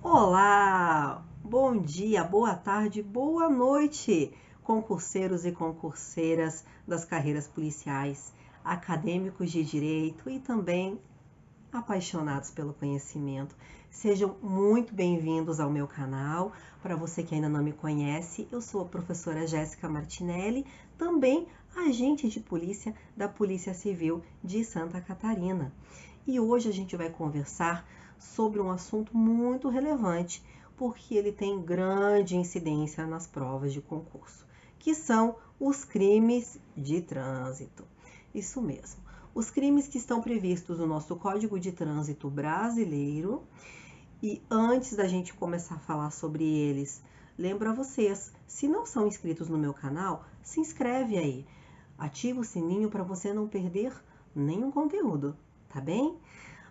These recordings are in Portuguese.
Olá, bom dia, boa tarde, boa noite, concurseiros e concurseiras das carreiras policiais, acadêmicos de direito e também apaixonados pelo conhecimento. Sejam muito bem-vindos ao meu canal. Para você que ainda não me conhece, eu sou a professora Jéssica Martinelli, também agente de polícia da Polícia Civil de Santa Catarina. E hoje a gente vai conversar sobre um assunto muito relevante, porque ele tem grande incidência nas provas de concurso, que são os crimes de trânsito. Isso mesmo. Os crimes que estão previstos no nosso Código de Trânsito brasileiro. E antes da gente começar a falar sobre eles, lembro a vocês, se não são inscritos no meu canal, se inscreve aí. Ativa o sininho para você não perder nenhum conteúdo, tá bem?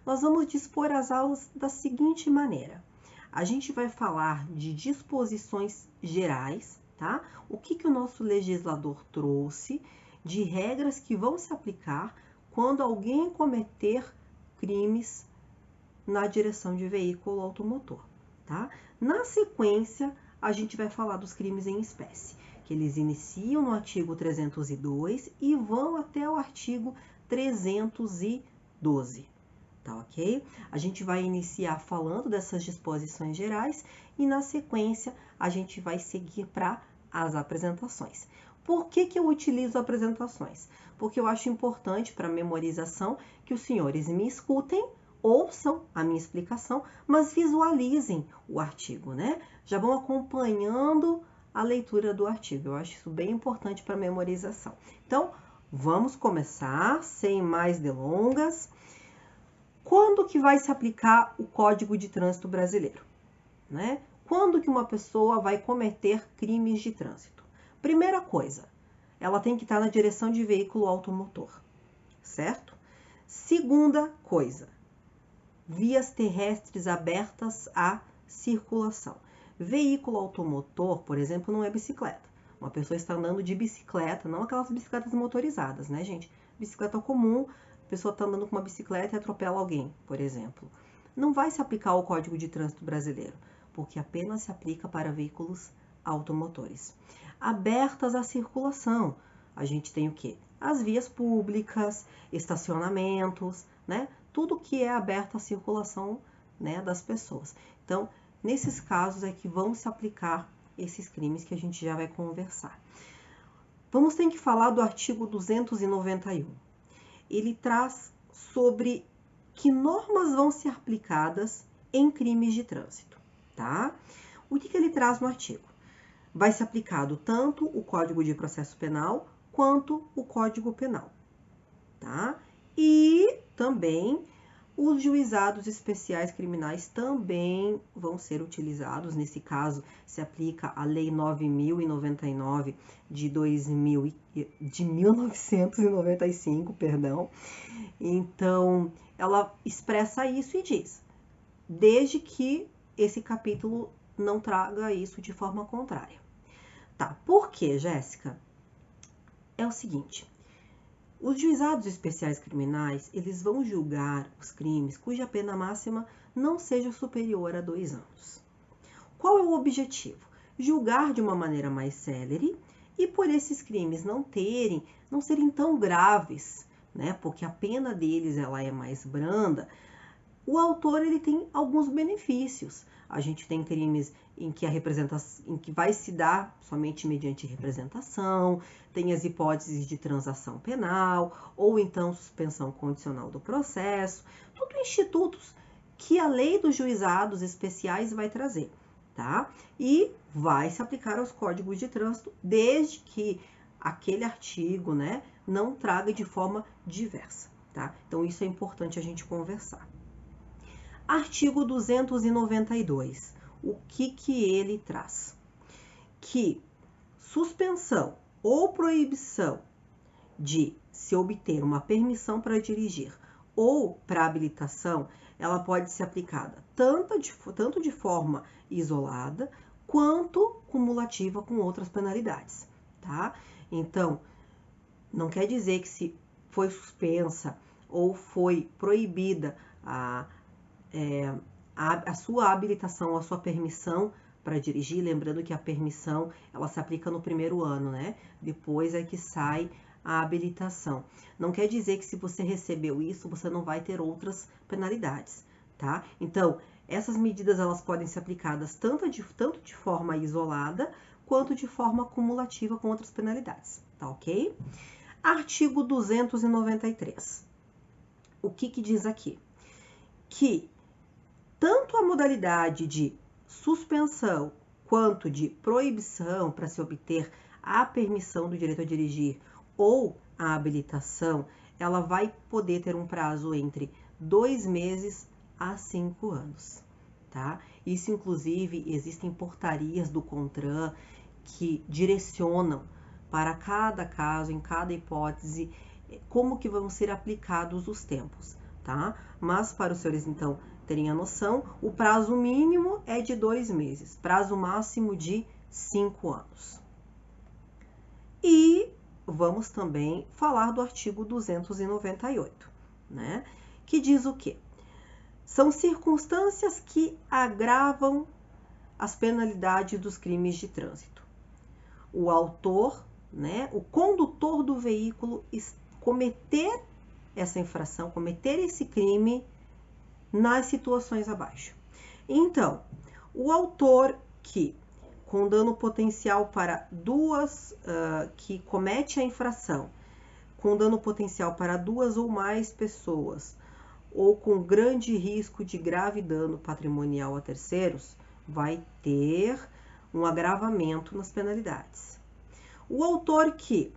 Nós vamos dispor as aulas da seguinte maneira. A gente vai falar de disposições gerais, tá? O que o nosso legislador trouxe de regras que vão se aplicar quando alguém cometer crimes na direção de veículo automotor, tá? Na sequência, a gente vai falar dos crimes em espécie, que eles iniciam no artigo 302 e vão até o artigo 312, tá ok? A gente vai iniciar falando dessas disposições gerais e na sequência a gente vai seguir para as apresentações. Por que eu utilizo apresentações? Porque eu acho importante para a memorização que os senhores me escutem, ouçam a minha explicação, mas visualizem o artigo, né? Já vão acompanhando a leitura do artigo. Eu acho isso bem importante para a memorização. Então, vamos começar, sem mais delongas. Quando que vai se aplicar o Código de Trânsito brasileiro, né? Quando que uma pessoa vai cometer crimes de trânsito? Primeira coisa, ela tem que estar na direção de veículo automotor, certo? Segunda coisa, vias terrestres abertas à circulação. Veículo automotor, por exemplo, não é bicicleta. Uma pessoa está andando de bicicleta, não aquelas bicicletas motorizadas, né, gente? Bicicleta comum, a pessoa está andando com uma bicicleta e atropela alguém, por exemplo. Não vai se aplicar o Código de Trânsito brasileiro, porque apenas se aplica para veículos automotores. Abertas à circulação, a gente tem o quê? As vias públicas, estacionamentos, né? Tudo que é aberto à circulação, né, das pessoas. Então, nesses casos é que vão se aplicar esses crimes que a gente já vai conversar. Vamos ter que falar do artigo 291. Ele traz sobre que normas vão ser aplicadas em crimes de trânsito, tá? O que ele traz no artigo? Vai ser aplicado tanto o Código de Processo Penal quanto o Código Penal, tá? E também os juizados especiais criminais também vão ser utilizados. Nesse caso, se aplica a Lei 9.099 de 1995, perdão. Então, ela expressa isso e diz, desde que esse capítulo não traga isso de forma contrária. Tá, por quê, Jéssica? É o seguinte, os juizados especiais criminais, eles vão julgar os crimes cuja pena máxima não seja superior a 2 anos. Qual é o objetivo? Julgar de uma maneira mais célere e por esses crimes não serem tão graves, né? Porque a pena deles ela é mais branda. O autor ele tem alguns benefícios. A gente tem crimes em que a representação, em que vai se dar somente mediante representação, tem as hipóteses de transação penal, ou então suspensão condicional do processo, tudo institutos que a lei dos juizados especiais vai trazer, tá? E vai se aplicar aos códigos de trânsito, desde que aquele artigo, né, não traga de forma diversa, tá? Então isso é importante a gente conversar. Artigo 292. O que ele traz? Que suspensão ou proibição de se obter uma permissão para dirigir ou para habilitação, ela pode ser aplicada tanto de forma isolada quanto cumulativa com outras penalidades, tá? Então, não quer dizer que se foi suspensa ou foi proibida a a sua habilitação, a sua permissão para dirigir, lembrando que a permissão, ela se aplica no primeiro ano, né? Depois é que sai a habilitação. Não quer dizer que se você recebeu isso, você não vai ter outras penalidades, tá? Então, essas medidas, elas podem ser aplicadas tanto de forma isolada, quanto de forma acumulativa com outras penalidades, tá ok? Artigo 293. O que diz aqui? Que tanto a modalidade de suspensão quanto de proibição para se obter a permissão do direito a dirigir ou a habilitação, ela vai poder ter um prazo entre 2 meses a 5 anos, tá? Isso, inclusive, existem portarias do CONTRAN que direcionam para cada caso, em cada hipótese, como que vão ser aplicados os tempos, tá? Mas para os senhores, então, terem a noção, o prazo mínimo é de 2 meses, prazo máximo de 5 anos. E vamos também falar do artigo 298, né? Que diz o quê? São circunstâncias que agravam as penalidades dos crimes de trânsito. O autor, né, o condutor do veículo cometer essa infração, cometer esse crime nas situações abaixo. Então, o autor que, com dano potencial para que comete a infração, com dano potencial para 2 ou mais pessoas, ou com grande risco de grave dano patrimonial a terceiros, vai ter um agravamento nas penalidades. O autor que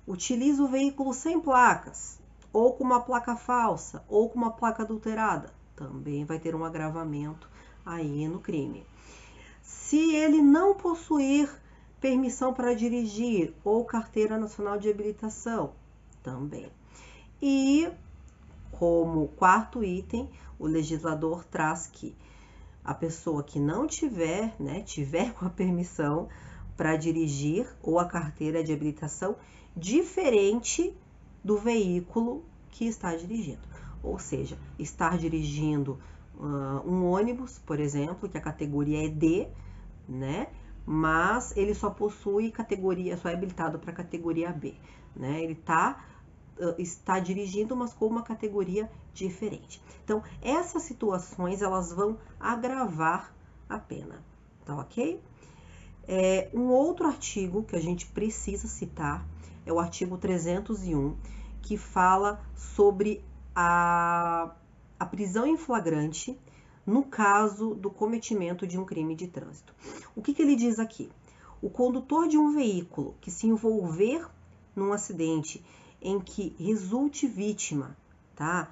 utiliza o veículo sem placas, ou com uma placa falsa, ou com uma placa adulterada, também vai ter um agravamento aí no crime. Se ele não possuir permissão para dirigir ou carteira nacional de habilitação, também. E, como quarto item, o legislador traz que a pessoa que não tiver com a permissão para dirigir ou a carteira de habilitação diferente do veículo que está dirigindo. Ou seja, estar dirigindo um ônibus, por exemplo, que a categoria é D, né? Mas ele só possui categoria, só é habilitado para a categoria B, né? Ele está dirigindo, mas com uma categoria diferente. Então, essas situações, elas vão agravar a pena, tá ok? Um outro artigo que a gente precisa citar é o artigo 301, que fala sobre a prisão em flagrante no caso do cometimento de um crime de trânsito. O que ele diz aqui? O condutor de um veículo que se envolver num acidente em que resulte vítima, tá?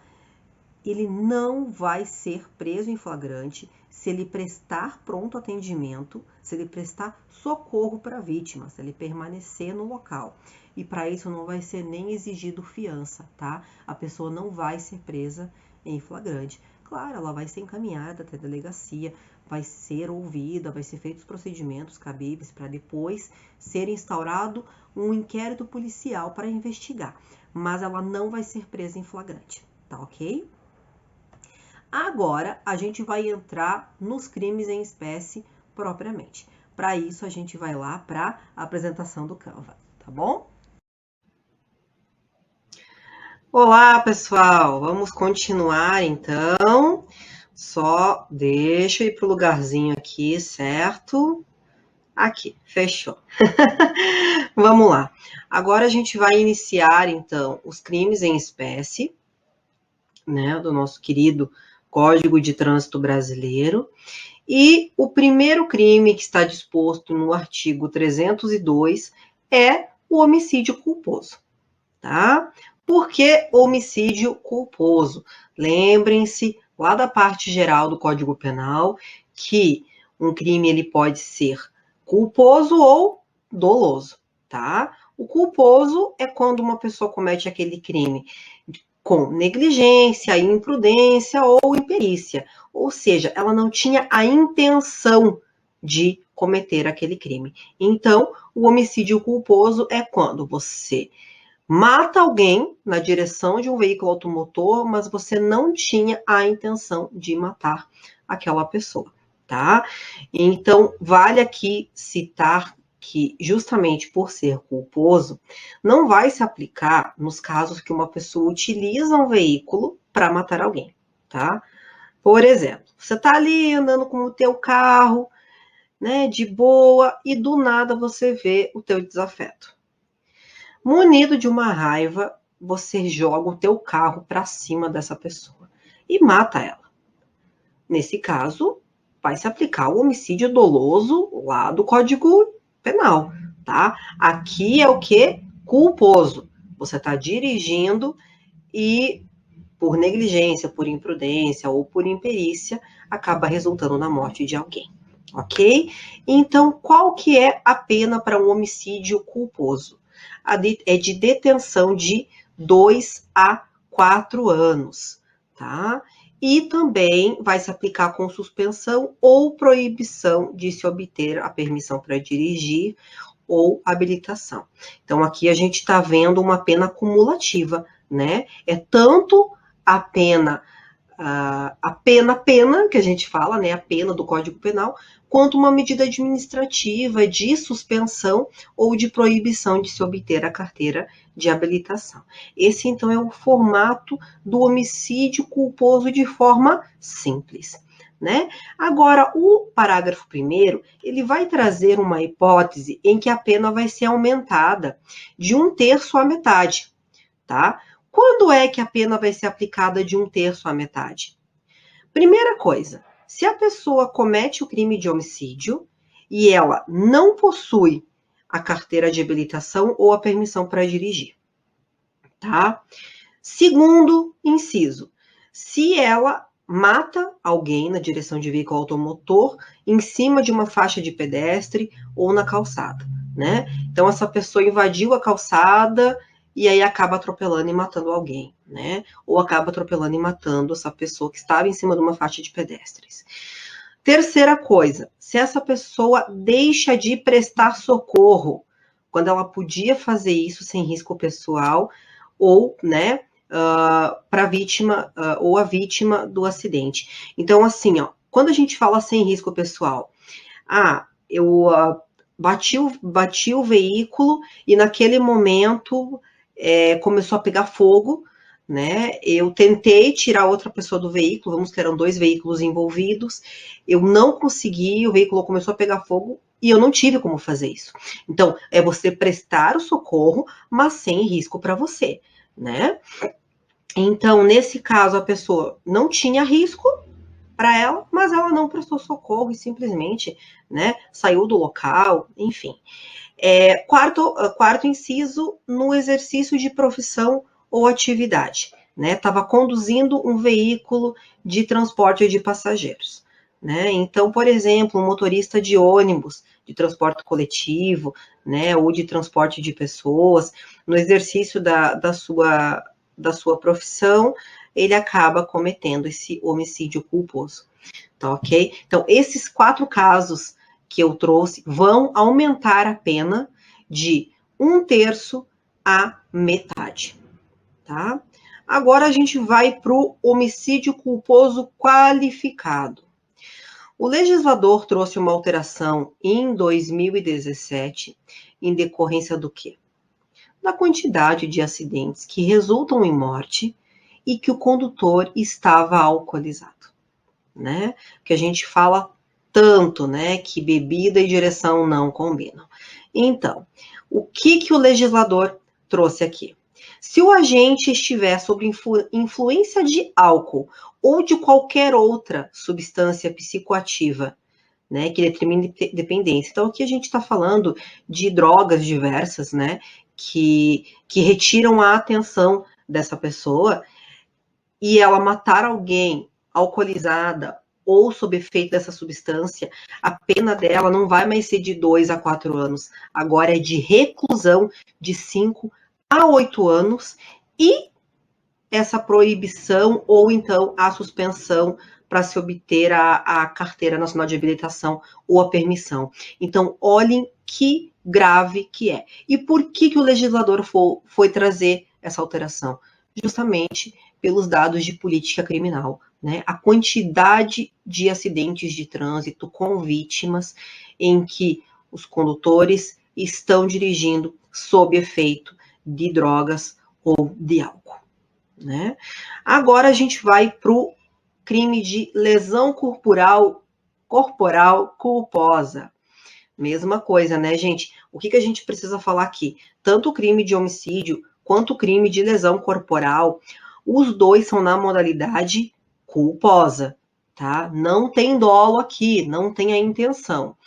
Ele não vai ser preso em flagrante se ele prestar pronto atendimento, se ele prestar socorro para a vítima, se ele permanecer no local. E para isso não vai ser nem exigido fiança, tá? A pessoa não vai ser presa em flagrante. Claro, ela vai ser encaminhada até a delegacia, vai ser ouvida, vai ser feitos os procedimentos cabíveis para depois ser instaurado um inquérito policial para investigar. Mas ela não vai ser presa em flagrante, tá ok? Agora, a gente vai entrar nos crimes em espécie propriamente. Para isso, a gente vai lá para a apresentação do Canva, tá bom? Olá, pessoal! Vamos continuar, então. Só deixa eu ir para o lugarzinho aqui, certo? Aqui, fechou. Vamos lá. Agora a gente vai iniciar, então, os crimes em espécie, né, do nosso querido Código de Trânsito Brasileiro. E o primeiro crime que está disposto no artigo 302 é o homicídio culposo, tá? Por que homicídio culposo? Lembrem-se lá da parte geral do Código Penal que um crime ele pode ser culposo ou doloso, tá? O culposo é quando uma pessoa comete aquele crime com negligência, imprudência ou imperícia, ou seja, ela não tinha a intenção de cometer aquele crime. Então, o homicídio culposo é quando você mata alguém na direção de um veículo automotor, mas você não tinha a intenção de matar aquela pessoa, tá? Então, vale aqui citar que, justamente por ser culposo, não vai se aplicar nos casos que uma pessoa utiliza um veículo para matar alguém, tá? Por exemplo, você está ali andando com o teu carro, né, de boa, e do nada você vê o teu desafeto. Munido de uma raiva, você joga o teu carro para cima dessa pessoa e mata ela. Nesse caso, vai se aplicar o homicídio doloso lá do Código Penal, tá? Aqui é o que? Culposo. Você está dirigindo e, por negligência, por imprudência ou por imperícia, acaba resultando na morte de alguém, ok? Então, qual que é a pena para um homicídio culposo? É de detenção de 2 a 4 anos, tá? E também vai se aplicar com suspensão ou proibição de se obter a permissão para dirigir ou habilitação. Então, aqui a gente está vendo uma pena cumulativa, né? É tanto a pena, que a gente fala, né? A pena do Código Penal, quanto uma medida administrativa de suspensão ou de proibição de se obter a carteira de habilitação. Esse, então, é o formato do homicídio culposo de forma simples, né? Agora, o parágrafo 1º, ele vai trazer uma hipótese em que a pena vai ser aumentada de 1/3 à metade, tá? Quando é que a pena vai ser aplicada de 1/3 à metade? Primeira coisa, se a pessoa comete o crime de homicídio e ela não possui a carteira de habilitação ou a permissão para dirigir, tá? Segundo inciso, se ela mata alguém na direção de veículo automotor em cima de uma faixa de pedestre ou na calçada, né? Então, essa pessoa invadiu a calçada e aí acaba atropelando e matando alguém, né? Ou acaba atropelando e matando essa pessoa que estava em cima de uma faixa de pedestres. Terceira coisa, se essa pessoa deixa de prestar socorro, quando ela podia fazer isso sem risco pessoal, ou, né, para a vítima, ou a vítima do acidente. Então, assim, ó, quando a gente fala sem risco pessoal, eu bati o veículo e naquele momento começou a pegar fogo, né? Eu tentei tirar outra pessoa do veículo, vamos que eram 2 veículos envolvidos, eu não consegui, o veículo começou a pegar fogo e eu não tive como fazer isso. Então, é você prestar o socorro, mas sem risco para você, né? Então, nesse caso, a pessoa não tinha risco para ela, mas ela não prestou socorro e simplesmente, né, saiu do local, enfim. Quarto inciso, no exercício de profissão ou atividade, né? Estava conduzindo um veículo de transporte de passageiros, né? Então, por exemplo, um motorista de ônibus, de transporte coletivo, né, ou de transporte de pessoas, no exercício da sua profissão, ele acaba cometendo esse homicídio culposo, tá ok? Então, esses 4 casos que eu trouxe vão aumentar a pena de 1/3 à metade, tá? Agora a gente vai para o homicídio culposo qualificado. O legislador trouxe uma alteração em 2017 em decorrência do quê? Da quantidade de acidentes que resultam em morte e que o condutor estava alcoolizado, né? Que a gente fala tanto, né, que bebida e direção não combinam. Então, o que o legislador trouxe aqui? Se o agente estiver sob influência de álcool ou de qualquer outra substância psicoativa, né, que determine dependência. Então, aqui a gente está falando de drogas diversas, né, que retiram a atenção dessa pessoa e ela matar alguém alcoolizada ou sob efeito dessa substância, a pena dela não vai mais ser de 2 a 4 anos, agora é de reclusão de 5 a 8 anos e essa proibição ou então a suspensão para se obter a carteira nacional de habilitação ou a permissão. Então, olhem que grave que é. E por que o legislador foi trazer essa alteração? Justamente pelos dados de política criminal, né? A quantidade de acidentes de trânsito com vítimas em que os condutores estão dirigindo sob efeito de drogas ou de álcool, né? Agora a gente vai para o crime de lesão corporal culposa. Mesma coisa, né, gente? O que a gente precisa falar aqui? Tanto o crime de homicídio quanto o crime de lesão corporal, os dois são na modalidade culposa, tá? Não tem dolo aqui, não tem a intenção.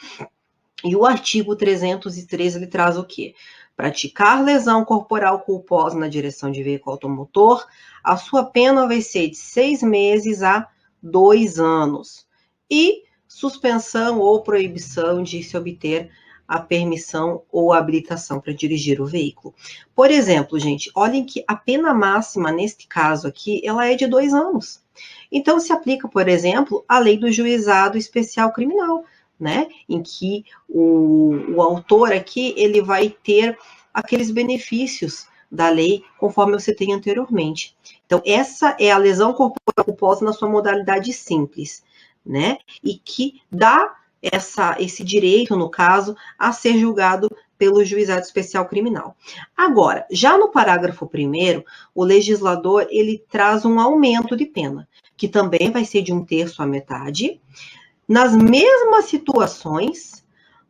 E o artigo 313, ele traz o quê? Praticar lesão corporal culposa na direção de veículo automotor, a sua pena vai ser de 6 meses a 2 anos. E suspensão ou proibição de se obter a permissão ou habilitação para dirigir o veículo. Por exemplo, gente, olhem que a pena máxima neste caso aqui, ela é de 2 anos. Então, se aplica, por exemplo, a lei do juizado especial criminal, né? Em que o autor aqui, ele vai ter aqueles benefícios da lei, conforme eu citei anteriormente. Então, essa é a lesão corporal culposa na sua modalidade simples, né? E que dá esse direito, no caso, a ser julgado pelo juizado especial criminal. Agora, já no parágrafo 1º, o legislador, ele traz um aumento de pena, que também vai ser de 1/3 à metade, nas mesmas situações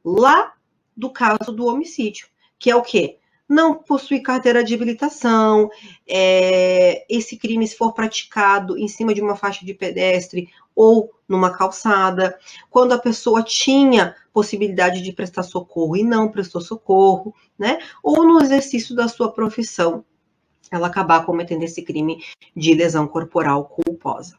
lá do caso do homicídio, que é o quê? Não possui carteira de habilitação, esse crime se for praticado em cima de uma faixa de pedestre ou numa calçada, quando a pessoa tinha possibilidade de prestar socorro e não prestou socorro, né? Ou no exercício da sua profissão, ela acabar cometendo esse crime de lesão corporal culposa.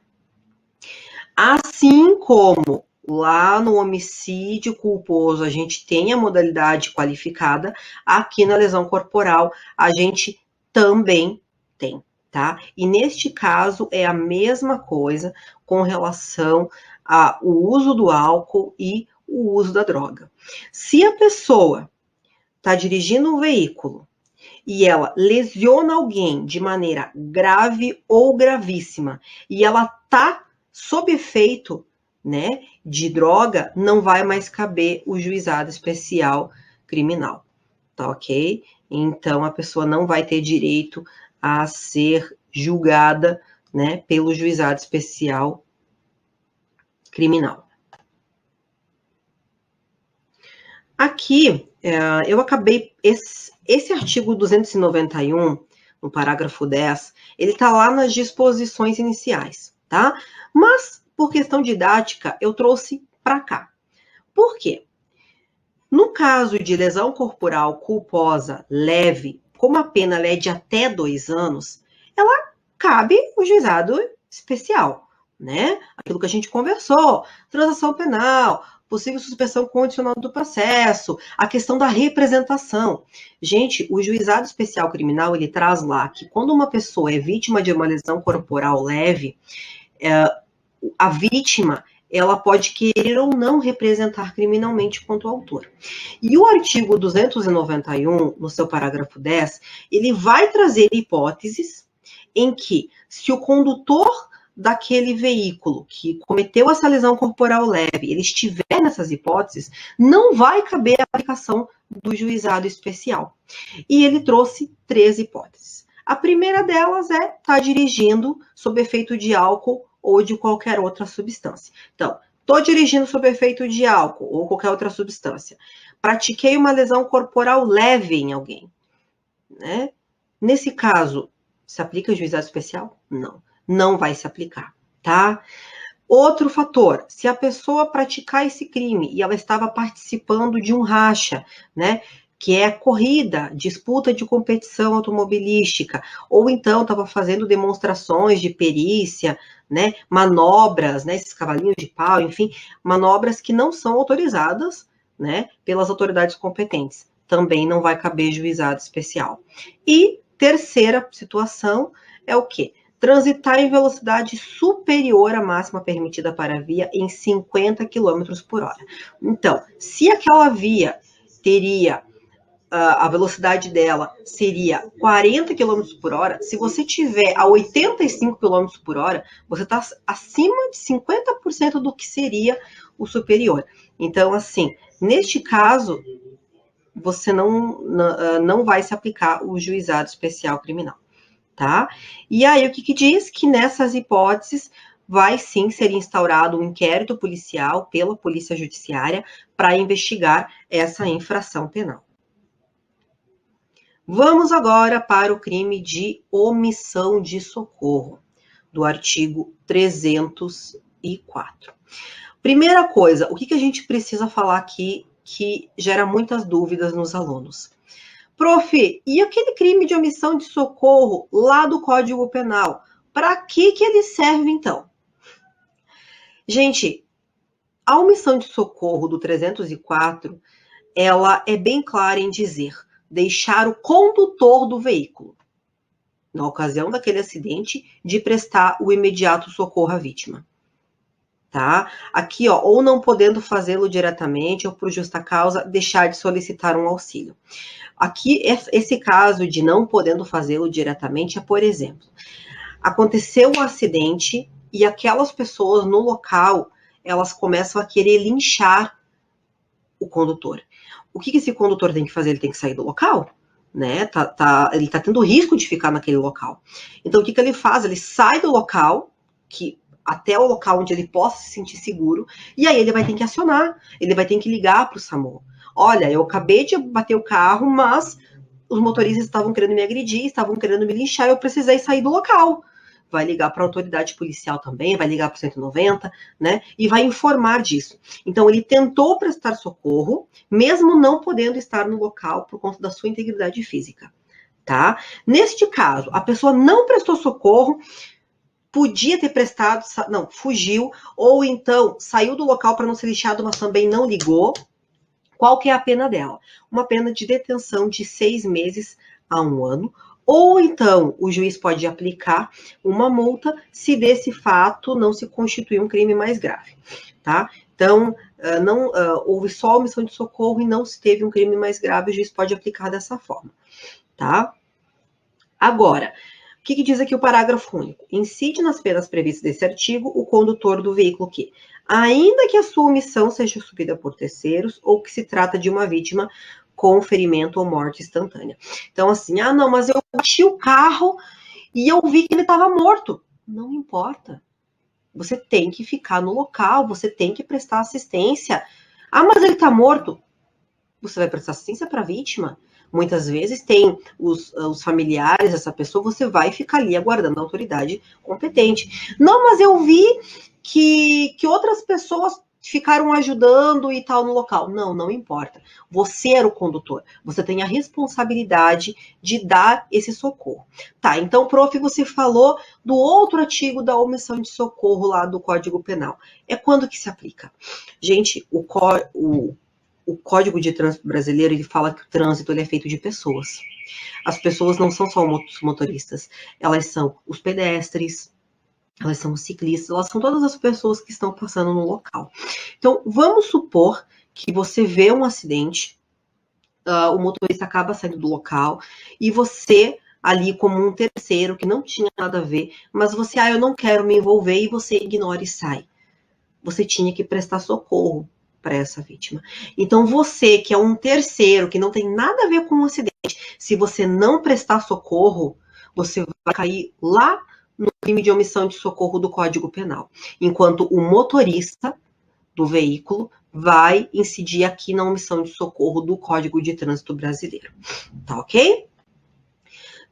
Assim como lá no homicídio culposo a gente tem a modalidade qualificada, aqui na lesão corporal a gente também tem, tá? E neste caso é a mesma coisa com relação ao uso do álcool e o uso da droga. Se a pessoa está dirigindo um veículo e ela lesiona alguém de maneira grave ou gravíssima e ela está sob efeito, né, de droga, não vai mais caber o juizado especial criminal, tá ok? Então, a pessoa não vai ter direito a ser julgada, né, pelo juizado especial criminal. Aqui, eu acabei, esse artigo 291, no parágrafo 10, ele está lá nas disposições iniciais, tá? Mas, por questão didática, eu trouxe para cá. Por quê? No caso de lesão corporal culposa leve, como a pena é de até 2 anos, ela cabe o juizado especial, né? Aquilo que a gente conversou, transação penal, possível suspensão condicional do processo, a questão da representação. Gente, o juizado especial criminal, ele traz lá que quando uma pessoa é vítima de uma lesão corporal leve, a vítima, ela pode querer ou não representar criminalmente quanto autor. E o artigo 291, no seu parágrafo 10, ele vai trazer hipóteses em que, se o condutor daquele veículo que cometeu essa lesão corporal leve, ele estiver nessas hipóteses, não vai caber a aplicação do juizado especial. E ele trouxe 3 hipóteses. A primeira delas é estar dirigindo sob efeito de álcool ou de qualquer outra substância. Então, estou dirigindo sob efeito de álcool ou qualquer outra substância. Pratiquei uma lesão corporal leve em alguém, né? Nesse caso, se aplica o juizado especial? Não, não vai se aplicar, tá? Outro fator, se a pessoa praticar esse crime e ela estava participando de um racha, né? Que é corrida, disputa de competição automobilística, ou então estava fazendo demonstrações de perícia, né, manobras, né, esses cavalinhos de pau, enfim, manobras que não são autorizadas, né, pelas autoridades competentes. Também não vai caber juizado especial. E terceira situação é o quê? transitar em velocidade superior à máxima permitida para a via em 50 km por hora. Então, se aquela via teria a velocidade dela seria 40 km por hora, se você tiver a 85 km por hora, você está acima de 50% do que seria o superior. Então, assim, neste caso, você não vai se aplicar o juizado especial criminal, tá? E aí, o que diz? Que nessas hipóteses vai sim ser instaurado um inquérito policial pela Polícia Judiciária para investigar essa infração penal. Vamos agora para o crime de omissão de socorro, do artigo 304. Primeira coisa, o que a gente precisa falar aqui que gera muitas dúvidas nos alunos? Prof, e aquele crime de omissão de socorro lá do Código Penal? Para que ele serve então? Gente, a omissão de socorro do 304, ela é bem clara em dizer deixar o condutor do veículo, na ocasião daquele acidente, de prestar o imediato socorro à vítima. Tá? Aqui, ó, ou não podendo fazê-lo diretamente ou por justa causa, deixar de solicitar um auxílio. Aqui, esse caso de não podendo fazê-lo diretamente é, por exemplo, aconteceu um acidente e aquelas pessoas no local, elas começam a querer linchar o condutor. O que esse condutor tem que fazer? Ele tem que sair do local, né? Ele tá tendo risco de ficar naquele local. Então, o que ele faz? Ele sai do local, até o local onde ele possa se sentir seguro, e aí ele vai ter que acionar, ele vai ter que ligar para o SAMU. Olha, eu acabei de bater o carro, mas os motoristas estavam querendo me agredir, estavam querendo me linchar, eu precisei sair do local. Vai ligar para a autoridade policial também, vai ligar para o 190, né? E vai informar disso. Então, ele tentou prestar socorro, mesmo não podendo estar no local por conta da sua integridade física, tá? Neste caso, a pessoa não prestou socorro, podia ter prestado, não, fugiu, ou então saiu do local para não ser lixado, mas também não ligou. Qual que é a pena dela? Uma pena de detenção de 6 meses a 1 ano, ou então o juiz pode aplicar uma multa se desse fato não se constituir um crime mais grave, tá? Então, houve só omissão de socorro e não se teve um crime mais grave, o juiz pode aplicar dessa forma, tá? Agora, o que diz aqui o parágrafo único? Incide nas penas previstas desse artigo o condutor do veículo que, ainda que a sua omissão seja subida por terceiros ou que se trata de uma vítima com ferimento ou morte instantânea. Então, assim, não, mas eu bati o carro e eu vi que ele estava morto. Não importa. Você tem que ficar no local, você tem que prestar assistência. Mas ele está morto. Você vai prestar assistência para a vítima? Muitas vezes tem os familiares dessa pessoa, você vai ficar ali aguardando a autoridade competente. Não, mas eu vi que outras pessoas ficaram ajudando e tal no local. Não importa. Você era o condutor. Você tem a responsabilidade de dar esse socorro. Tá, então, prof, você falou do outro artigo da omissão de socorro lá do Código Penal. É quando que se aplica? Gente, o Código de Trânsito Brasileiro, ele fala que o trânsito ele é feito de pessoas. As pessoas não são só os motoristas, elas são os pedestres, elas são os ciclistas, elas são todas as pessoas que estão passando no local. Então, vamos supor que você vê um acidente, o motorista acaba saindo do local, e você, ali como um terceiro, que não tinha nada a ver, mas você, eu não quero me envolver, e você ignora e sai. Você tinha que prestar socorro para essa vítima. Então, você, que é um terceiro, que não tem nada a ver com o acidente, se você não prestar socorro, você vai cair lá no crime de omissão de socorro do Código Penal. Enquanto o motorista do veículo vai incidir aqui na omissão de socorro do Código de Trânsito Brasileiro. Tá ok?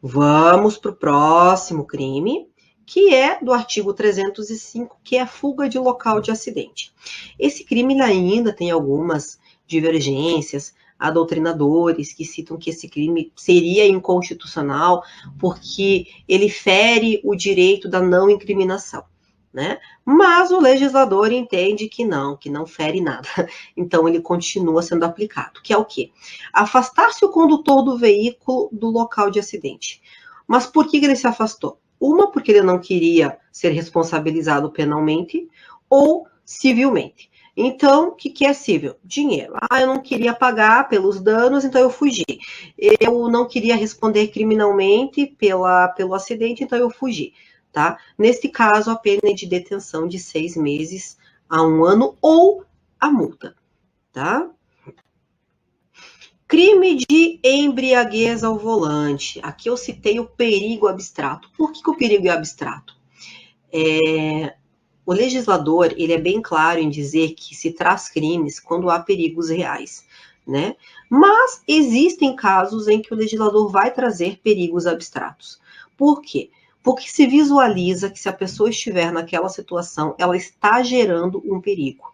Vamos para o próximo crime, que é do artigo 305, que é a fuga de local de acidente. Esse crime ainda tem algumas divergências, há doutrinadores que citam que esse crime seria inconstitucional porque ele fere o direito da não incriminação, né? Mas o legislador entende que não fere nada. Então ele continua sendo aplicado, que é o quê? Afastar-se o condutor do veículo do local de acidente. Mas por que ele se afastou? Uma, porque ele não queria ser responsabilizado penalmente ou civilmente. Então, o que é cível? Dinheiro. Eu não queria pagar pelos danos, então eu fugi. Eu não queria responder criminalmente pelo acidente, então eu fugi. Tá? Neste caso, a pena é de detenção de 6 meses a 1 ano ou a multa. Tá? Crime de embriaguez ao volante. Aqui eu citei o perigo abstrato. Por que o perigo é abstrato? O legislador, ele é bem claro em dizer que se traz crimes quando há perigos reais, né? Mas existem casos em que o legislador vai trazer perigos abstratos. Por quê? Porque se visualiza que se a pessoa estiver naquela situação, ela está gerando um perigo,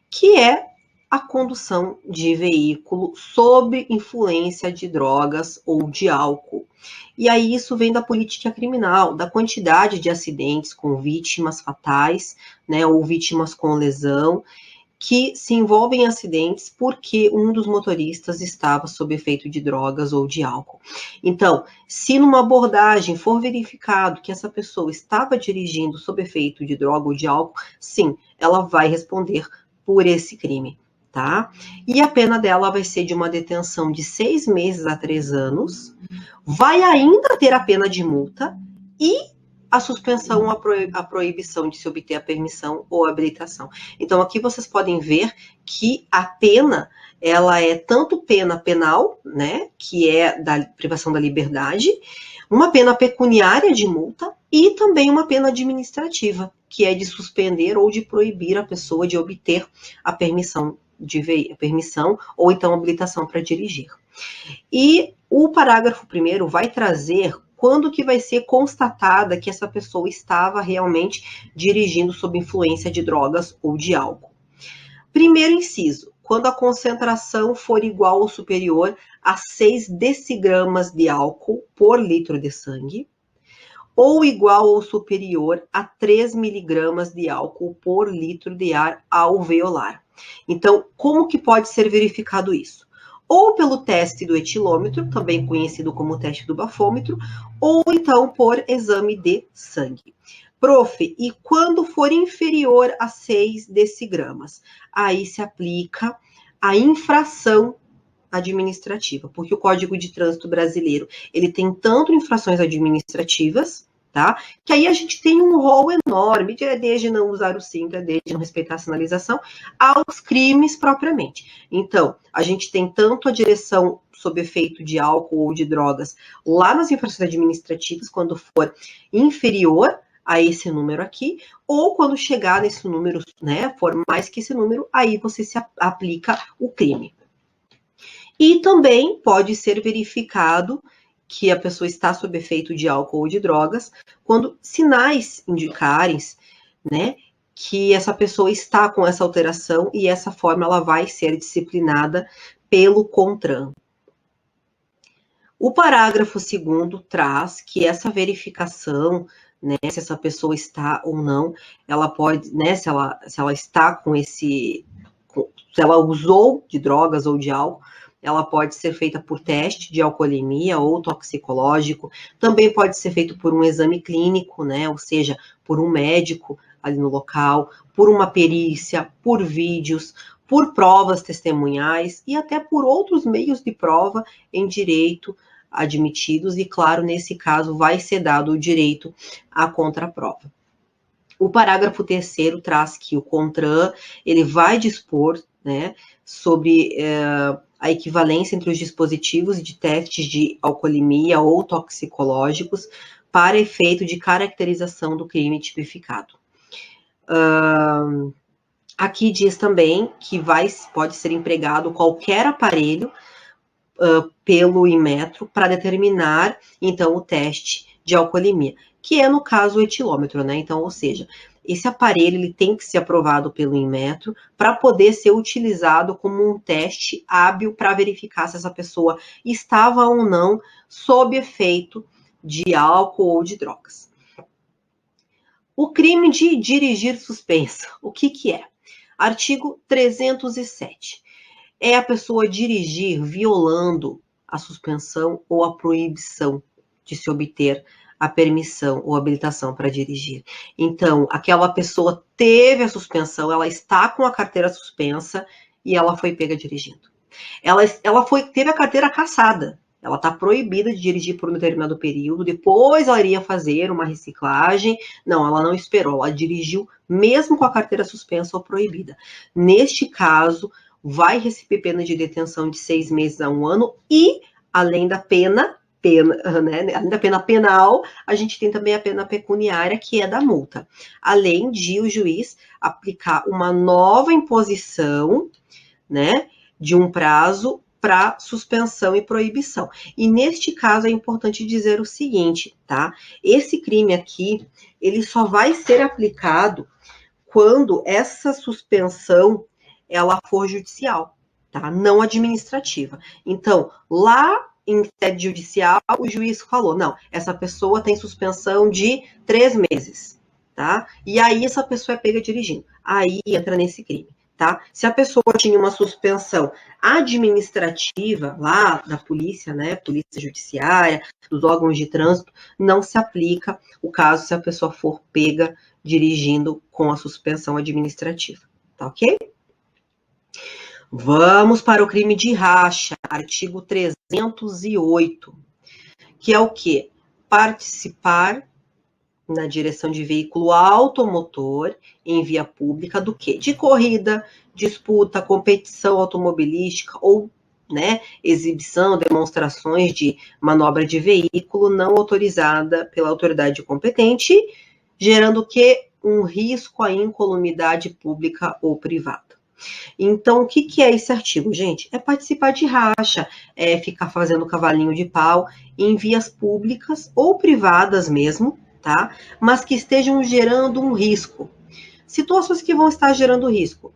que é a condução de veículo sob influência de drogas ou de álcool. E aí isso vem da política criminal, da quantidade de acidentes com vítimas fatais, né, ou vítimas com lesão, que se envolvem em acidentes porque um dos motoristas estava sob efeito de drogas ou de álcool. Então, se numa abordagem for verificado que essa pessoa estava dirigindo sob efeito de droga ou de álcool, sim, ela vai responder por esse crime. Tá? E a pena dela vai ser de uma detenção de 6 meses a 3 anos, vai ainda ter a pena de multa e a suspensão, a proibição de se obter a permissão ou habilitação. Então, aqui vocês podem ver que a pena, ela é tanto pena penal, né, que é da privação da liberdade, uma pena pecuniária de multa e também uma pena administrativa, que é de suspender ou de proibir a pessoa de obter a permissão ou então habilitação para dirigir. E o parágrafo 1º vai trazer quando que vai ser constatada que essa pessoa estava realmente dirigindo sob influência de drogas ou de álcool. Primeiro inciso, quando a concentração for igual ou superior a 6 decigramas de álcool por litro de sangue, ou igual ou superior a 3 miligramas de álcool por litro de ar alveolar. Então, como que pode ser verificado isso? Ou pelo teste do etilômetro, também conhecido como teste do bafômetro, ou então por exame de sangue. Prof, e quando for inferior a 6 decigramas? Aí se aplica a infração administrativa, porque o Código de Trânsito Brasileiro, ele tem tanto infrações administrativas, tá? Que aí a gente tem um rol enorme, desde não usar o cinto, desde não respeitar a sinalização, aos crimes propriamente. Então, a gente tem tanto a direção sob efeito de álcool ou de drogas lá nas infrações administrativas, quando for inferior a esse número aqui, ou quando chegar nesse número, né, for mais que esse número, aí você se aplica o crime. E também pode ser verificado que a pessoa está sob efeito de álcool ou de drogas, quando sinais indicarem, né, que essa pessoa está com essa alteração e essa forma ela vai ser disciplinada pelo CONTRAN. O parágrafo 2º traz que essa verificação, né, se essa pessoa está ou não, ela pode, né, se ela está com se ela usou de drogas ou de álcool, ela pode ser feita por teste de alcoolemia ou toxicológico, também pode ser feito por um exame clínico, né, ou seja, por um médico ali no local, por uma perícia, por vídeos, por provas testemunhais e até por outros meios de prova em direito admitidos e, claro, nesse caso vai ser dado o direito à contraprova. O parágrafo 3º traz que o CONTRAN, ele vai dispor, né, sobre a equivalência entre os dispositivos de testes de alcoolemia ou toxicológicos para efeito de caracterização do crime tipificado. Aqui diz também que pode ser empregado qualquer aparelho pelo Inmetro para determinar, então, o teste de alcoolemia, que é, no caso, o etilômetro, né? Então, ou seja, esse aparelho ele tem que ser aprovado pelo Inmetro para poder ser utilizado como um teste hábil para verificar se essa pessoa estava ou não sob efeito de álcool ou de drogas. O crime de dirigir suspensa, o que é? Artigo 307. É a pessoa dirigir violando a suspensão ou a proibição de se obter a permissão ou habilitação para dirigir. Então, aquela pessoa teve a suspensão, ela está com a carteira suspensa e ela foi pega dirigindo. Ela teve a carteira cassada. Ela está proibida de dirigir por um determinado período. Depois ela iria fazer uma reciclagem. Não, ela não esperou. Ela dirigiu mesmo com a carteira suspensa ou proibida. Neste caso, vai receber pena de detenção de 6 meses a 1 ano e, além da pena, né, além da pena penal, a gente tem também a pena pecuniária, que é da multa. Além de o juiz aplicar uma nova imposição, né, de um prazo para suspensão e proibição. E neste caso é importante dizer o seguinte, tá? Esse crime aqui, ele só vai ser aplicado quando essa suspensão ela for judicial, tá? Não administrativa. Então, lá em sede judicial, o juiz falou, não, essa pessoa tem suspensão de 3 meses, tá? E aí essa pessoa é pega dirigindo. Aí entra nesse crime. Tá? Se a pessoa tinha uma suspensão administrativa lá da polícia, né, polícia judiciária, dos órgãos de trânsito, não se aplica o caso se a pessoa for pega dirigindo com a suspensão administrativa, tá ok? Vamos para o crime de racha, artigo 308, que é o quê? Participar na direção de veículo automotor em via pública do quê? De corrida, disputa, competição automobilística ou, né, exibição, demonstrações de manobra de veículo não autorizada pela autoridade competente, gerando o quê? Um risco à incolumidade pública ou privada. Então, o que é esse artigo, gente? É participar de racha, é ficar fazendo cavalinho de pau em vias públicas ou privadas mesmo, tá? Mas que estejam gerando um risco. Situações que vão estar gerando risco.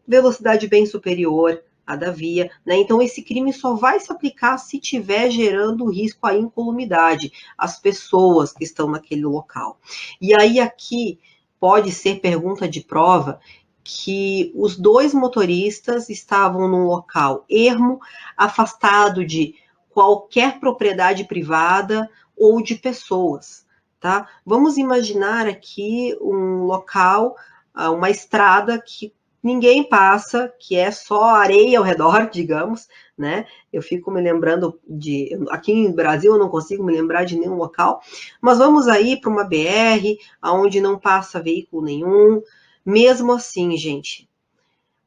Velocidade bem superior à da via, né? Então, esse crime só vai se aplicar se estiver gerando risco à incolumidade, às pessoas que estão naquele local. E aí, aqui, pode ser pergunta de prova, que os 2 motoristas estavam num local ermo, afastado de qualquer propriedade privada ou de pessoas, tá? Vamos imaginar aqui um local, uma estrada que ninguém passa, que é só areia ao redor, digamos, né? Eu fico me lembrando de... Aqui em Brasil eu não consigo me lembrar de nenhum local, mas vamos aí para uma BR, onde não passa veículo nenhum. Mesmo assim, gente,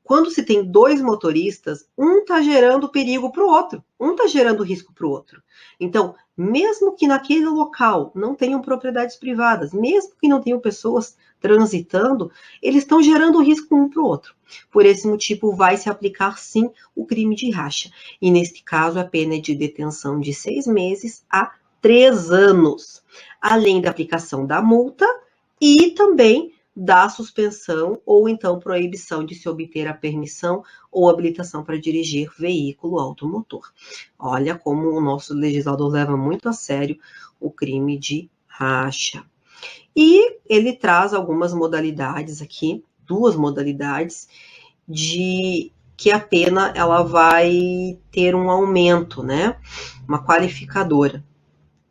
quando se tem 2 motoristas, um está gerando perigo para o outro, um está gerando risco para o outro. Então, mesmo que naquele local não tenham propriedades privadas, mesmo que não tenham pessoas transitando, eles estão gerando risco um para o outro. Por esse motivo, vai se aplicar sim o crime de racha. E neste caso, a pena é de detenção de 6 meses a 3 anos, além da aplicação da multa e também da suspensão ou então proibição de se obter a permissão ou habilitação para dirigir veículo automotor. Olha como o nosso legislador leva muito a sério o crime de racha. E ele traz algumas modalidades aqui, 2 modalidades, de que a pena ela vai ter um aumento, né? Uma qualificadora.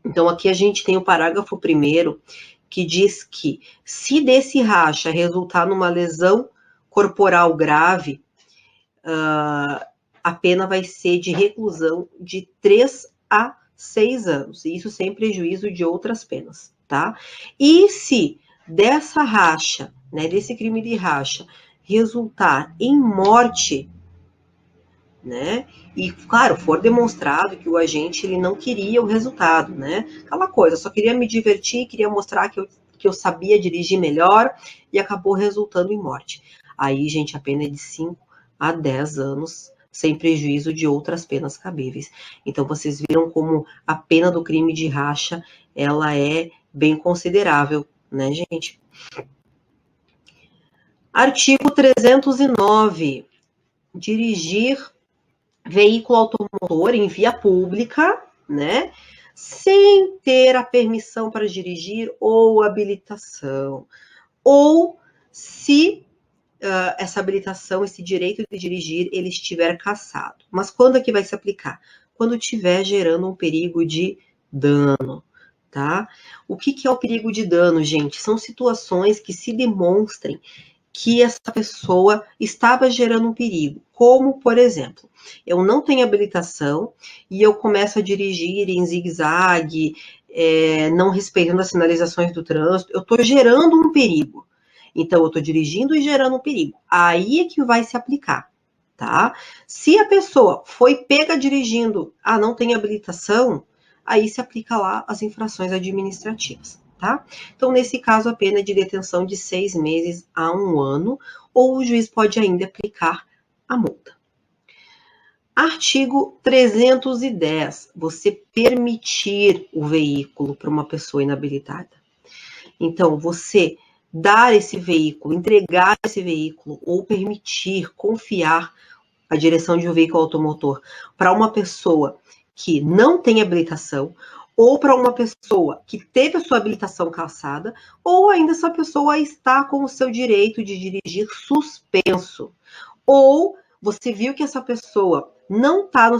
Então, aqui a gente tem o parágrafo 1º, que diz que, se desse racha resultar numa lesão corporal grave, a pena vai ser de reclusão de 3 a 6 anos, e isso sem prejuízo de outras penas, tá? E se dessa racha, né, desse crime de racha, resultar em morte, né? E, claro, for demonstrado que o agente ele não queria o resultado, né? Aquela coisa, só queria me divertir, queria mostrar que eu sabia dirigir melhor e acabou resultando em morte. Aí, gente, a pena é de 5 a 10 anos, sem prejuízo de outras penas cabíveis. Então, vocês viram como a pena do crime de racha, ela é bem considerável, né, gente? Artigo 309. Dirigir veículo automotor em via pública, né, sem ter a permissão para dirigir ou habilitação, ou se essa habilitação, esse direito de dirigir, ele estiver cassado. Mas quando é que vai se aplicar? Quando estiver gerando um perigo de dano, tá? O que é o perigo de dano, gente? São situações que se demonstrem que essa pessoa estava gerando um perigo, como, por exemplo, eu não tenho habilitação e eu começo a dirigir em zigue-zague, não respeitando as sinalizações do trânsito, eu estou gerando um perigo. Então, eu estou dirigindo e gerando um perigo. Aí é que vai se aplicar, tá? Se a pessoa foi pega dirigindo, não tem habilitação, aí se aplica lá as infrações administrativas, tá? Então, nesse caso, a pena é de detenção de 6 meses a 1 ano, ou o juiz pode ainda aplicar a multa. Artigo 310, você permitir o veículo para uma pessoa inabilitada. Então, você dar esse veículo, entregar esse veículo, ou permitir, confiar a direção de um veículo automotor para uma pessoa que não tem habilitação, ou para uma pessoa que teve a sua habilitação cassada, ou ainda essa pessoa está com o seu direito de dirigir suspenso. Ou você viu que essa pessoa não está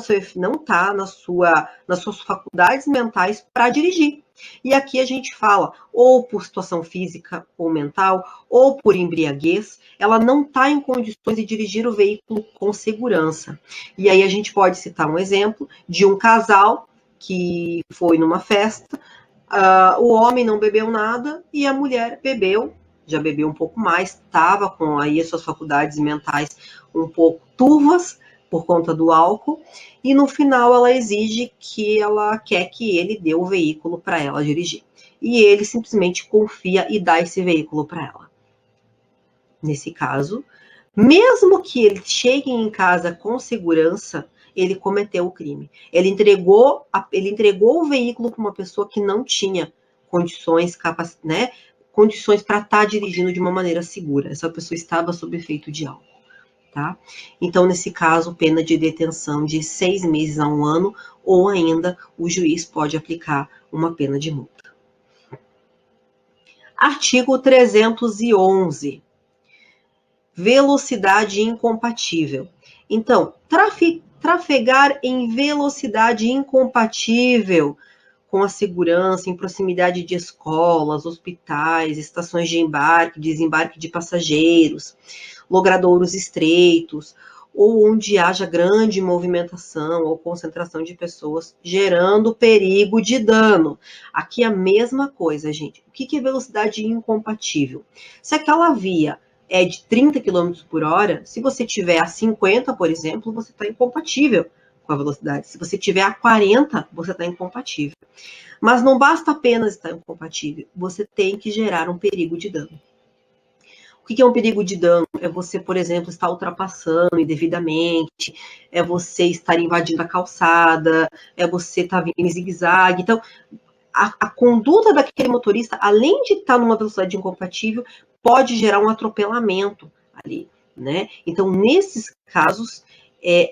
nas suas faculdades mentais para dirigir. E aqui a gente fala ou por situação física ou mental, ou por embriaguez, ela não está em condições de dirigir o veículo com segurança. E aí a gente pode citar um exemplo de um casal que foi numa festa, o homem não bebeu nada e a mulher bebeu, já bebeu um pouco mais, estava com aí as suas faculdades mentais um pouco turvas por conta do álcool, e no final ela exige que ela quer que ele dê o veículo para ela dirigir. E ele simplesmente confia e dá esse veículo para ela. Nesse caso, mesmo que ele chegue em casa com segurança, ele cometeu o crime. Ele entregou o veículo para uma pessoa que não tinha condições, condições para estar dirigindo de uma maneira segura. Essa pessoa estava sob efeito de álcool. Tá? Então, nesse caso, pena de detenção de 6 meses a 1 ano, ou ainda o juiz pode aplicar uma pena de multa. Artigo 311. Velocidade incompatível. Então, trafegar em velocidade incompatível com a segurança em proximidade de escolas, hospitais, estações de embarque, desembarque de passageiros, logradouros estreitos, ou onde haja grande movimentação ou concentração de pessoas, gerando perigo de dano. Aqui é a mesma coisa, gente. O que é velocidade incompatível? Se aquela via é de 30 km por hora, se você tiver a 50, por exemplo, você está incompatível com a velocidade. Se você tiver a 40, você está incompatível. Mas não basta apenas estar incompatível, você tem que gerar um perigo de dano. O que é um perigo de dano? É você, por exemplo, estar ultrapassando indevidamente, é você estar invadindo a calçada, é você estar vindo em zigue-zague. Então, a conduta daquele motorista, além de estar numa velocidade incompatível, pode gerar um atropelamento ali, né? Então, nesses casos,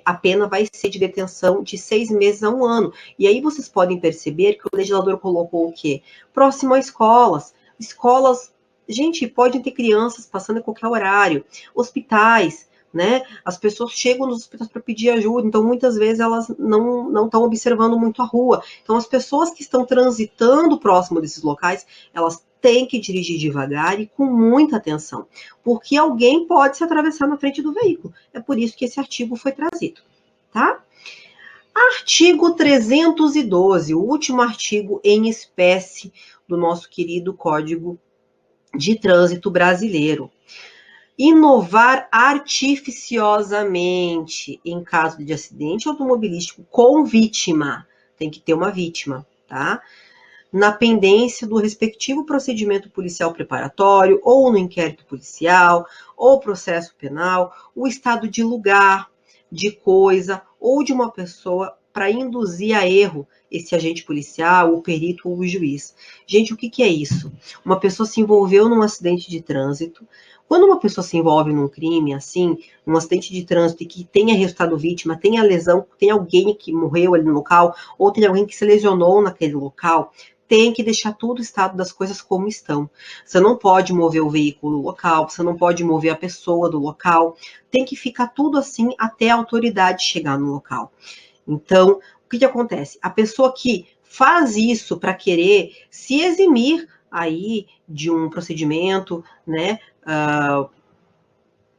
a pena vai ser de detenção de 6 meses a 1 ano. E aí vocês podem perceber que o legislador colocou o quê? Próximo a escolas. Escolas, gente, podem ter crianças passando em qualquer horário. Hospitais, né? As pessoas chegam nos hospitais para pedir ajuda, então muitas vezes elas não estão observando muito a rua. Então as pessoas que estão transitando próximo desses locais, elas têm que dirigir devagar e com muita atenção, porque alguém pode se atravessar na frente do veículo. É por isso que esse artigo foi trazido, tá? Artigo 312, o último artigo em espécie do nosso querido Código de Trânsito Brasileiro. Inovar artificiosamente em caso de acidente automobilístico com vítima. Tem que ter uma vítima, tá? Na pendência do respectivo procedimento policial preparatório, ou no inquérito policial, ou processo penal, o estado de lugar, de coisa, ou de uma pessoa para induzir a erro esse agente policial, o perito ou o juiz. Gente, o que é isso? Uma pessoa se envolveu num acidente de trânsito. Quando uma pessoa se envolve num crime, assim, num acidente de trânsito e que tenha resultado vítima, tenha lesão, tem alguém que morreu ali no local, ou tem alguém que se lesionou naquele local, tem que deixar tudo o estado das coisas como estão. Você não pode mover o veículo do local, você não pode mover a pessoa do local, tem que ficar tudo assim até a autoridade chegar no local. Então, o que acontece? A pessoa que faz isso para querer se eximir aí de um procedimento, né?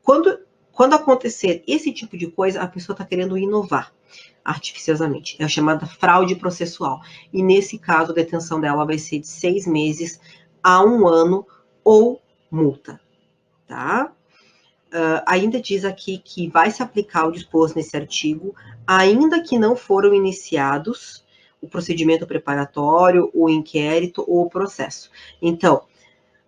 Quando acontecer esse tipo de coisa, a pessoa está querendo inovar artificiosamente. É a chamada fraude processual. E nesse caso, a detenção dela vai ser de 6 meses a 1 ano ou multa, tá? Ainda diz aqui que vai se aplicar o disposto nesse artigo, ainda que não foram iniciados o procedimento preparatório, o inquérito ou o processo. Então,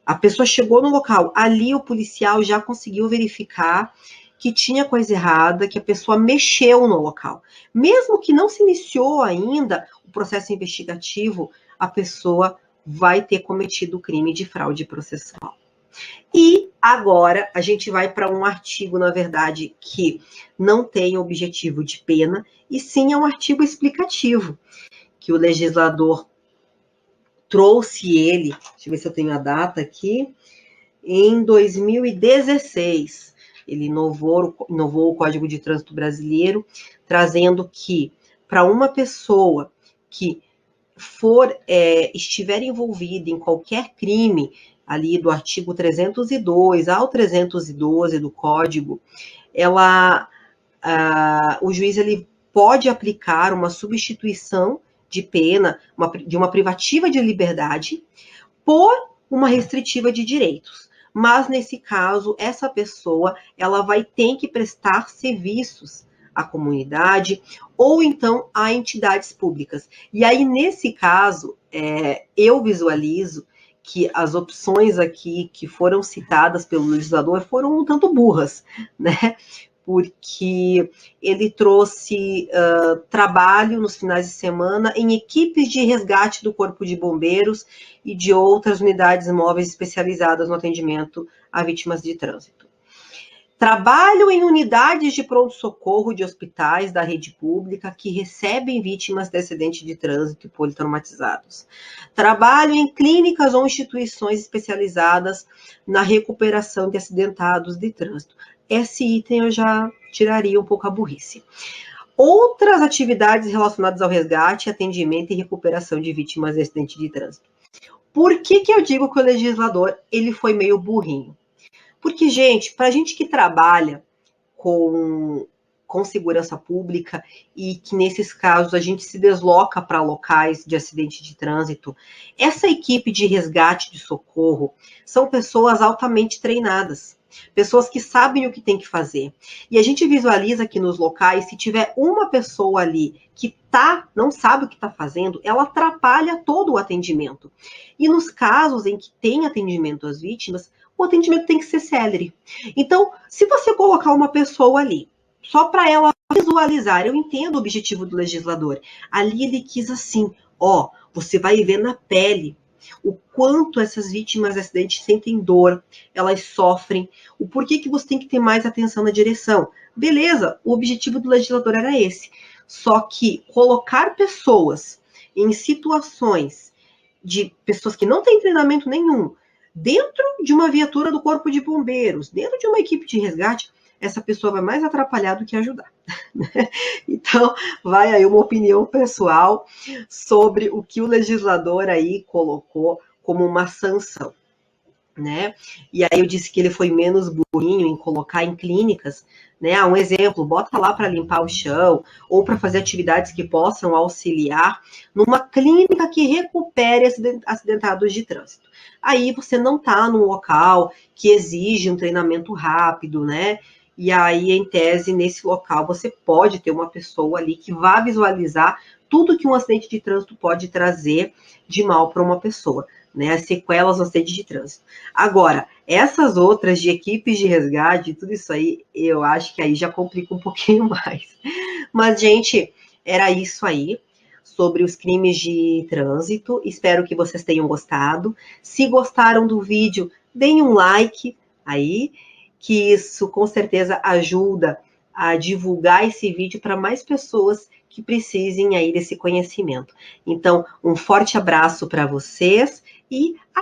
a pessoa chegou no local, ali o policial já conseguiu verificar que tinha coisa errada, que a pessoa mexeu no local. Mesmo que não se iniciou ainda o processo investigativo, a pessoa vai ter cometido o crime de fraude processual. E agora a gente vai para um artigo, na verdade, que não tem objetivo de pena, e sim é um artigo explicativo, que o legislador trouxe ele, deixa eu ver se eu tenho a data aqui, em 2016. Ele inovou o Código de Trânsito Brasileiro, trazendo que para uma pessoa que estiver envolvida em qualquer crime, ali do artigo 302 ao 312 do Código, o juiz ele pode aplicar uma substituição de pena, de uma privativa de liberdade, por uma restritiva de direitos. Mas, nesse caso, essa pessoa ela vai ter que prestar serviços à comunidade ou então a entidades públicas. E aí, nesse caso, eu visualizo que as opções aqui que foram citadas pelo legislador foram um tanto burras, né? Porque ele trouxe trabalho nos finais de semana em equipes de resgate do Corpo de Bombeiros e de outras unidades móveis especializadas no atendimento a vítimas de trânsito. Trabalho em unidades de pronto-socorro de hospitais da rede pública que recebem vítimas de acidente de trânsito e politraumatizados. Trabalho em clínicas ou instituições especializadas na recuperação de acidentados de trânsito. Esse item eu já tiraria um pouco a burrice. Outras atividades relacionadas ao resgate, atendimento e recuperação de vítimas de acidente de trânsito. Por que eu digo que o legislador ele foi meio burrinho? Porque, gente, para a gente que trabalha com segurança pública e que nesses casos a gente se desloca para locais de acidente de trânsito, essa equipe de resgate de socorro são pessoas altamente treinadas, pessoas que sabem o que tem que fazer. E a gente visualiza que nos locais, se tiver uma pessoa ali que não sabe o que está fazendo, ela atrapalha todo o atendimento. E nos casos em que tem atendimento às vítimas, o atendimento tem que ser célere. Então, se você colocar uma pessoa ali, só para ela visualizar, eu entendo o objetivo do legislador. Ali ele quis assim, você vai ver na pele o quanto essas vítimas de acidente sentem dor, elas sofrem, o porquê que você tem que ter mais atenção na direção. Beleza, o objetivo do legislador era esse. Só que colocar pessoas em situações de pessoas que não têm treinamento nenhum, dentro de uma viatura do Corpo de Bombeiros, dentro de uma equipe de resgate, essa pessoa vai mais atrapalhar do que ajudar. Então, vai aí uma opinião pessoal sobre o que o legislador aí colocou como uma sanção, né? E aí eu disse que ele foi menos burrinho em colocar em clínicas, né? Um exemplo, bota lá para limpar o chão ou para fazer atividades que possam auxiliar numa clínica que recupere acidentados de trânsito. Aí você não está num local que exige um treinamento rápido, né? E aí, em tese, nesse local, você pode ter uma pessoa ali que vá visualizar tudo que um acidente de trânsito pode trazer de mal para uma pessoa, né? As sequelas do acidente de trânsito. Agora, essas outras de equipes de resgate, tudo isso aí, eu acho que aí já complica um pouquinho mais. Mas, gente, era isso aí sobre os crimes de trânsito. Espero que vocês tenham gostado. Se gostaram do vídeo, deem um like aí, que isso com certeza ajuda a divulgar esse vídeo para mais pessoas que precisem aí desse conhecimento. Então, um forte abraço para vocês e